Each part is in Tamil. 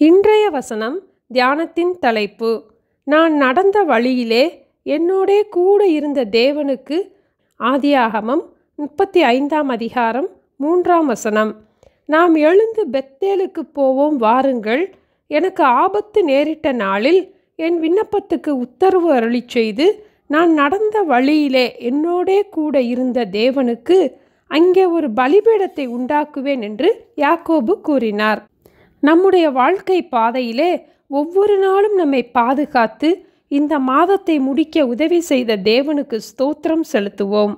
இன்றைய வசனம் தியானத்தின் தலைப்பு, நான் நடந்த வழியிலே என்னோடே கூட இருந்த தேவனுக்கு. ஆதியாகமம் 35ஆம் அதிகாரம் 3ஆம் வசனம். நாம் எழுந்து பெத்தேலுக்கு போவோம் வாருங்கள். எனக்கு ஆபத்து நேரிட்ட நாளில் என் விண்ணப்பத்துக்கு உத்தரவு அருளிச் செய்து, நான் நடந்த வழியிலே என்னோடே கூட இருந்த தேவனுக்கு அங்கே ஒரு பலிபீடத்தை உண்டாக்குவேன் என்று யாக்கோபு கூறினார். நம்முடைய வாழ்க்கை பாதையிலே ஒவ்வொரு நாளும் நம்மை பாதுகாத்து இந்த மாதத்தை முடிக்க உதவி செய்த தேவனுக்கு ஸ்தோத்திரம் செலுத்துவோம்.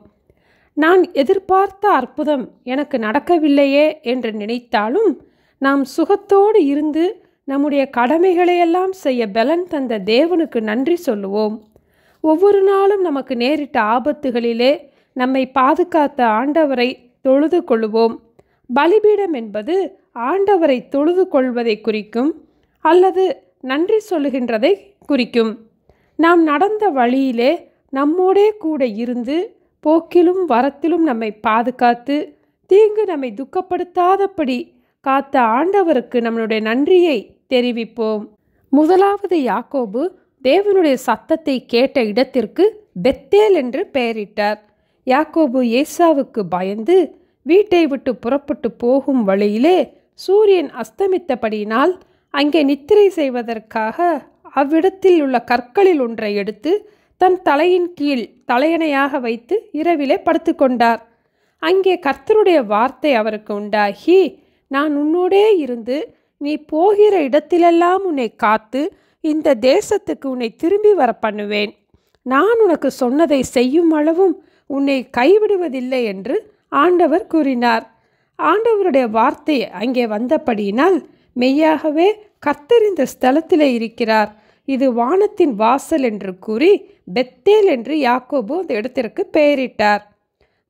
நான் எதிர்பார்த்த அற்புதம் எனக்கு நடக்கவில்லையே என்று நினைத்தாலும், நாம் சுகத்தோடு இருந்து நம்முடைய கடமைகளையெல்லாம் செய்ய பலன் தந்த தேவனுக்கு நன்றி சொல்லுவோம். ஒவ்வொரு நாளும் நமக்கு நேரிட்ட ஆபத்துகளிலே நம்மை பாதுகாத்த ஆண்டவரை தொழுது கொள்ளுவோம். பலிபீடம் என்பது ஆண்டவரை தொழுது கொள்வதை குறிக்கும் அல்லது நன்றி சொல்லுகின்றதை குறிக்கும். நாம் நடந்த வழியிலே நம்மோடே கூட இருந்து போக்கிலும் வரத்திலும் நம்மை பாதுகாத்து தீங்கு நம்மை துக்கப்படுத்தாதபடி காத்த ஆண்டவருக்கு நம்மளுடைய நன்றியை தெரிவிப்போம். முதலாவது யாக்கோபு தேவனுடைய சத்தத்தை கேட்ட இடத்திற்கு பெத்தேல் என்று பெயரிட்டார். யாக்கோபு ஏசாவுக்கு பயந்து வீட்டை விட்டு புறப்பட்டு போகும் வழியிலே சூரியன் அஸ்தமித்தபடியினால் அங்கே நித்திரை செய்வதற்காக அவ்விடத்தில் உள்ள கற்களில் ஒன்றை எடுத்து தன் தலையின் கீழ் தலையணையாக வைத்து இரவிலே படுத்து கொண்டார். அங்கே கர்த்தருடைய வார்த்தை அவருக்கு உண்டாகி, நான் உன்னோடே இருந்து நீ போகிற இடத்திலெல்லாம் உன்னை காத்து இந்த தேசத்துக்கு உன்னை திரும்பி வர பண்ணுவேன். நான் உனக்கு சொன்னதை செய்யும் அளவும் உன்னை கைவிடுவதில்லை என்று ஆண்டவர் கூறினார். ஆண்டவருடைய வார்த்தை அங்கே வந்தபடியினால் மெய்யாகவே கர்த்தர் இந்த ஸ்தலத்திலே இருக்கிறார், இது வானத்தின் வாசல் என்று கூறி பெத்தேல் என்று யாக்கோபு அந்த இடத்திற்கு பெயரிட்டார்.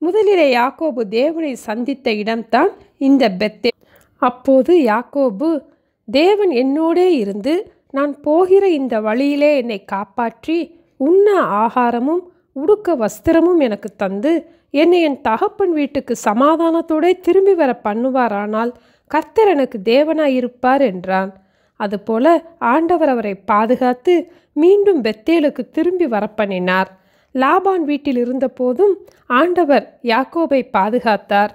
முதலிலே யாக்கோபு தேவனை சந்தித்த இடம்தான் இந்த பெத்தேல். அப்போது யாக்கோபு, தேவன் என்னோடே இருந்து நான் போகிற இந்த வழியிலே என்னை காப்பாற்றி உண்ண ஆகாரமும் உடுக்க வஸ்திரமும் எனக்கு தந்து என்னை என் தகப்பன் வீட்டுக்கு சமாதானத்தோடு திரும்பி வர பண்ணுவாரானால் கர்த்தர் எனக்கு தேவனாயிருப்பார் என்றான். அதுபோல ஆண்டவர் அவரை பாதுகாத்து மீண்டும் பெத்தேலுக்கு திரும்பி வரப்பண்ணினார். லாபான் வீட்டில் இருந்த போதும் ஆண்டவர் யாக்கோபை பாதுகாத்தார்.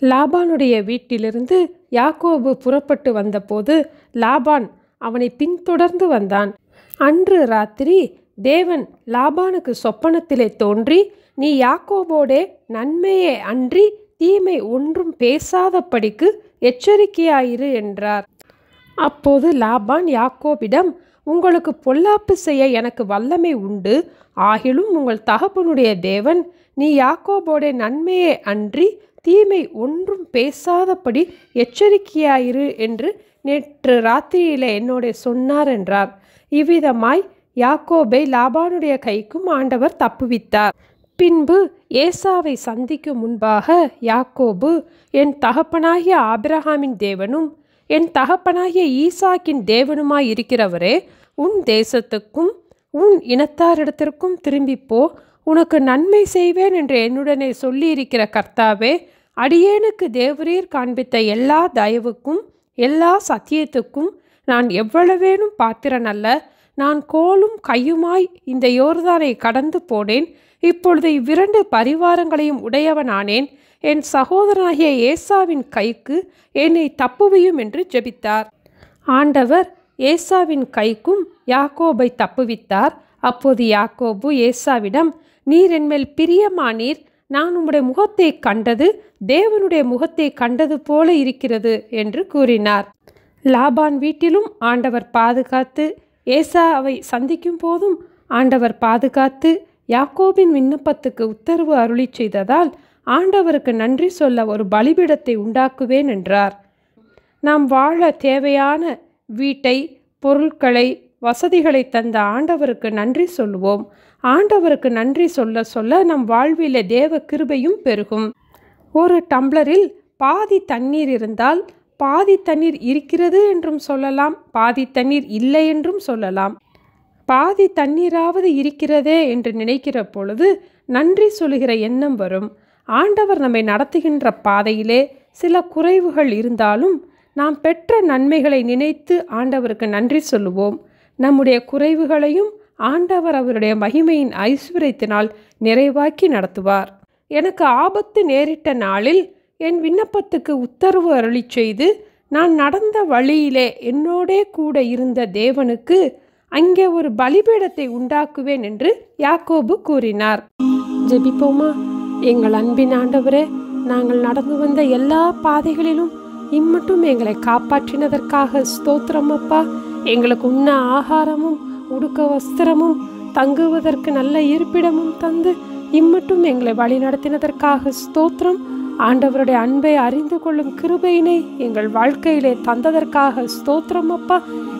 லாபானுடைய வீட்டிலிருந்து யாக்கோபு புறப்பட்டு வந்தபோது லாபான் அவனை பின்தொடர்ந்து வந்தான். அன்று ராத்திரி தேவன் லாபானுக்கு சொப்பனத்திலே தோன்றி, நீ யாக்கோபோடே நன்மையே அன்றி தீமை ஒன்றும் பேசாதபடிக்கு எச்சரிக்கையாயிரு என்றார். அப்போது லாபான் யாக்கோபிடம், உங்களுக்கு பொல்லாப்பு செய்ய எனக்கு வல்லமை உண்டு, ஆகிலும் உங்கள் தகப்பனுடைய தேவன் நீ யாக்கோபோடே நன்மையே அன்றி தீமை ஒன்றும் பேசாதபடி எச்சரிக்கையாயிரு என்று நேற்று ராத்திரியிலே என்னோட சொன்னார் என்றார். இவ்விதமாய் யாக்கோபை லாபானுடைய கைக்கும் ஆண்டவர் தப்புவித்தார். பின்பு ஏசாவை சந்திக்கும் முன்பாக யாக்கோபு, என் தகப்பனாகிய ஆபிரகாமின் தேவனும் என் தகப்பனாகிய ஈசாக்கின் தேவனுமாய் இருக்கிறவரே, உன் தேசத்துக்கும் உன் இனத்தாரிடத்திற்கும் திரும்பிப்போ, உனக்கு நன்மை செய்வேன் என்று என்னுடனே சொல்லியிருக்கிற கர்த்தாவே, அடியேனுக்கு தேவரீர் காண்பித்த எல்லா தயவுக்கும் எல்லா சத்தியத்துக்கும் நான் எவ்வளவேனும் பாத்திரன் அல்ல. நான் கோலும் கையுமாய் இந்த யோர்தானை கடந்து போனேன். இப்பொழுது இவ்விரண்டு பரிவாரங்களையும் உடையவனானேன். என் சகோதரனாகிய ஏசாவின் கைக்கு என்னை தப்புவியும் என்று ஜெபித்தார். ஆண்டவர் ஏசாவின் கைக்கும் யாக்கோபை தப்புவித்தார். அப்போது யாக்கோபு ஏசாவிடம், நீர் என்மேல் பிரியமானீர், நான் உம்முடைய முகத்தை கண்டது தேவனுடைய முகத்தை கண்டது போல இருக்கிறது என்று கூறினார். லாபான் வீட்டிலும் ஆண்டவர் பாதுகாத்து ஏசாவை சந்திக்கும் போதும் ஆண்டவர் பாதுகாத்து யாக்கோபின் விண்ணப்பத்துக்கு உத்தரவு அருளி செய்ததால் ஆண்டவருக்கு நன்றி சொல்ல ஒரு பலிபீடத்தை உண்டாக்குவேன் என்றார். நாம் வாழ தேவையான வீட்டை, பொருட்களை, வசதிகளை தந்த ஆண்டவருக்கு நன்றி சொல்லுவோம். ஆண்டவருக்கு நன்றி சொல்ல சொல்ல நம் வாழ்விலே தேவ கிருபையும் பெருகும். ஒரு டம்ளரில் பாதி தண்ணீர் இருந்தால் பாதி தண்ணீர் இருக்கிறது என்றும் சொல்லலாம், பாதி தண்ணீர் இல்லை என்றும் சொல்லலாம். பாதி தண்ணீராவது இருக்கிறதே என்று நினைக்கிற பொழுது நன்றி சொல்லுகிற எண்ணம் வரும். ஆண்டவர் நம்மை நடத்துகின்ற பாதையிலே சில குறைவுகள் இருந்தாலும் நாம் பெற்ற நன்மைகளை நினைத்து ஆண்டவருக்கு நன்றி சொல்லுவோம். நம்முடைய குறைவுகளையும் ஆண்டவர் அவருடைய மகிமையின் ஐஸ்வர்யத்தினால் நிறைவாக்கி நடத்துவார். எனக்கு ஆபத்து நேரிட்ட நாளில் என் விண்ணப்பத்துக்கு உத்தரவு அருளி செய்து நான் நடந்த வழியிலே என்னோடே கூட இருந்த தேவனுக்கு அங்கே ஒரு பலிபீடத்தை உண்டாக்குவேன் என்று யாக்கோபு கூறினார். ஜெபிப்போமா? எங்கள் அன்பின் ஆண்டவரே, நாங்கள் நடந்து வந்த எல்லா பாதைகளிலும் இம்மட்டும் எங்களை காப்பாற்றினதற்காக ஸ்தோத்திரம் அப்பா. எங்களுக்கு உண்ண ஆகாரமும் உடுக்க வஸ்திரமும் தங்குவதற்கு நல்ல இருப்பிடமும் தந்து இம்மட்டும் எங்களை வழி நடத்தினதற்காக ஸ்தோத்திரம். ஆண்டவருடைய அன்பை அறிந்து கொள்ளும் கிருபையினை எங்கள் வாழ்க்கையிலே தந்ததற்காக ஸ்தோத்திரம் அப்பா.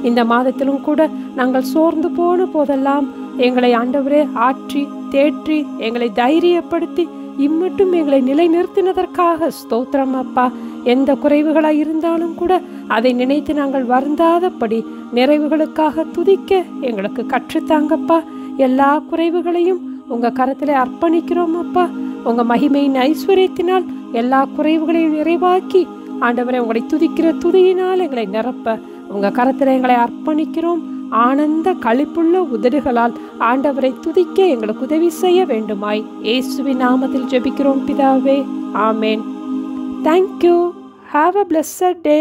இந்த மாதத்திலும் கூட நாங்கள் சோர்ந்து போன போதெல்லாம் எங்களை ஆண்டவரே ஆற்றி தேற்றி எங்களை தைரியப்படுத்தி இம்மட்டும் எங்களை நிலைநிறுத்தினதற்காக ஸ்தோத்திரம் அப்பா. எந்த குறைவுகளாக இருந்தாலும் கூட அதை நினைத்து நாங்கள் வருந்தாதபடி நிறைவுகளுக்காக துதிக்க எங்களுக்கு கற்றுத்தாங்கப்பா. எல்லா குறைவுகளையும் உங்கள் கரத்திலே அர்ப்பணிக்கிறோம் அப்பா. உங்கள் மகிமையின் ஐஸ்வர்யத்தினால் எல்லா குறைவுகளையும் நிறைவாக்கி ஆண்டவரை உங்களை துதிக்கிற துதியினால் எங்களை நிரப்ப உங்கள் கரத்தில் எங்களை அர்ப்பணிக்கிறோம். ஆனந்த களிப்புள்ள உதடுகளால் ஆண்டவரை துதிக்க எங்களுக்கு உதவி செய்ய வேண்டுமாய் இயேசுவின் நாமத்தில் ஜெபிக்கிறோம் பிதாவே. ஆமேன். Thank you. Have a blessed day.